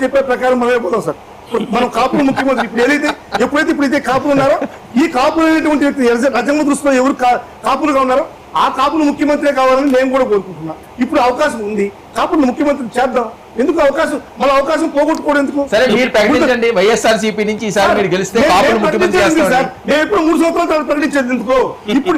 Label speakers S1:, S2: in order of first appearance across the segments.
S1: చెప్పే ప్రకారం మనమే పోతాం సార్. మనం కాపులు ముఖ్యమంత్రి ఎప్పుడైతే కాపులు ఉన్నారో ఈ కాపులు అనేటువంటి వ్యక్తి రాజ్యాంగ దృష్టిలో ఎవరు కాపులుగా ఉన్నారో ఆ కాపులు ముఖ్యమంత్రి కావాలని నేను కూడా కోరుకుంటున్నా. ఇప్పుడు అవకాశం ఉంది, కాపులు ముఖ్యమంత్రి చేద్దాం. ఎందుకు అవకాశం మన అవకాశం పోగొట్టుకోవడం ఎందుకు?
S2: సరే మీరు ప్రకటించండి, వైఎస్ఆర్సీపీ నుంచి ఈసారి మీరు గెలిస్తే కాపులు ముఖ్యమంత్రి చేస్తాం.
S1: నేను ఎప్పుడు 3 సంవత్సరాల తర్వాత ప్రకటించేది ఎందుకు? ఇప్పుడు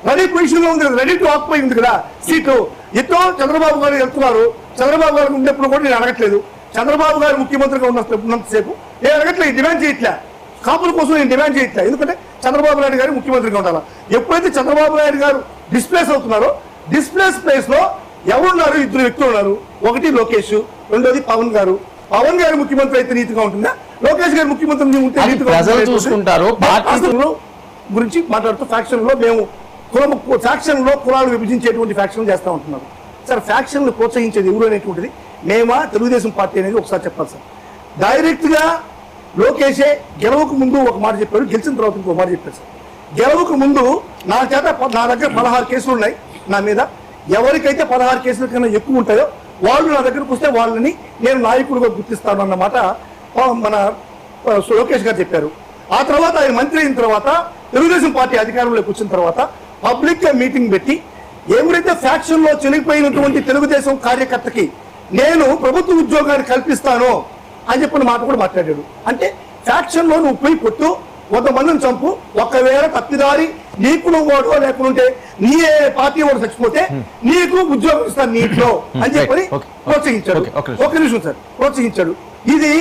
S1: రెడీ పొజిషన్ లో ఉంది కదా, రెడీ టు ఆక్యుపై ఉంది కదా సీటు. ఎన్నో చంద్రబాబు గారు వెళ్తున్నారు. చంద్రబాబు గారు ఉన్నప్పుడు కూడా నేను అడగట్లేదు. చంద్రబాబు గారు ముఖ్యమంత్రిగా ఉన్నంతసేపు నేను అడగట్లేదు, డిమాండ్ చేయట్లే. కాపుల కోసం నేను డిమాండ్ చేయట్లే. ఎందుకంటే చంద్రబాబు నాయుడు గారు ముఖ్యమంత్రిగా ఉండాలి. ఎప్పుడైతే చంద్రబాబు నాయుడు గారు డిస్ప్లేస్ అవుతున్నారో డిస్ప్లేస్ ప్లేస్ లో ఎవరున్నారు? 2 వ్యక్తులు ఉన్నారు. ఒకటి లోకేష్, రెండోది పవన్ గారు. పవన్ గారు ముఖ్యమంత్రి అయితే నీతిగా ఉంటుందా? లోకేష్ గారు ముఖ్యమంత్రి ఉంటే
S2: చూసుకుంటారు.
S1: గురించి మాట్లాడుతూ ఫ్యాక్షన్ లో మేము ఫ్యాక్షన్ లో కులాలు విభజించేటువంటి ఫ్యాక్షన్ చేస్తూ ఉంటున్నారు సార్. ఫ్యాక్షన్ ప్రోత్సహించేది ఎవరు అనేటువంటిది మేమా తెలుగుదేశం పార్టీ అనేది ఒకసారి చెప్పాలి సార్. డైరెక్ట్ గా లోకేషే గెలవకు ముందు ఒక మాట చెప్పారు, గెలిచిన తర్వాత ఇంకో మాట చెప్పారు సార్. గెలవకు ముందు నా దగ్గర 16 కేసులు ఉన్నాయి నా మీద. ఎవరికైతే 16 కేసుల కన్నా ఎక్కువ ఉంటాయో వాళ్ళు నా దగ్గరకు వస్తే వాళ్ళని నేను నాయకుడిగా గుర్తిస్తాను అన్నమాట మన లోకేష్ గారు చెప్పారు. ఆ తర్వాత ఆయన మంత్రి అయిన తర్వాత తెలుగుదేశం పార్టీ అధికారంలోకి వచ్చిన తర్వాత పబ్లిక్ గా మీటింగ్ పెట్టి ఎవరైతే ఫ్యాక్షన్ లో చెలిగిపోయినటువంటి తెలుగుదేశం కార్యకర్తకి నేను ప్రభుత్వ ఉద్యోగాన్ని కల్పిస్తాను అని చెప్పిన మాట కూడా మాట్లాడాడు. అంటే ఫ్యాక్షన్ లో నువ్వు పోయి కొట్టు, 100 మందిని చంపు, ఒకవేళ తప్పిదారి నీకు నువ్వు ఓడో లేకుంటే నీ పార్టీ వాడు చచ్చిపోతే నీకు ఉద్యోగం ఇస్తాను నీటిలో అని చెప్పని ప్రోత్సహించాడు. ఒక నిమిషం సార్, ప్రోత్సహించాడు. ఇది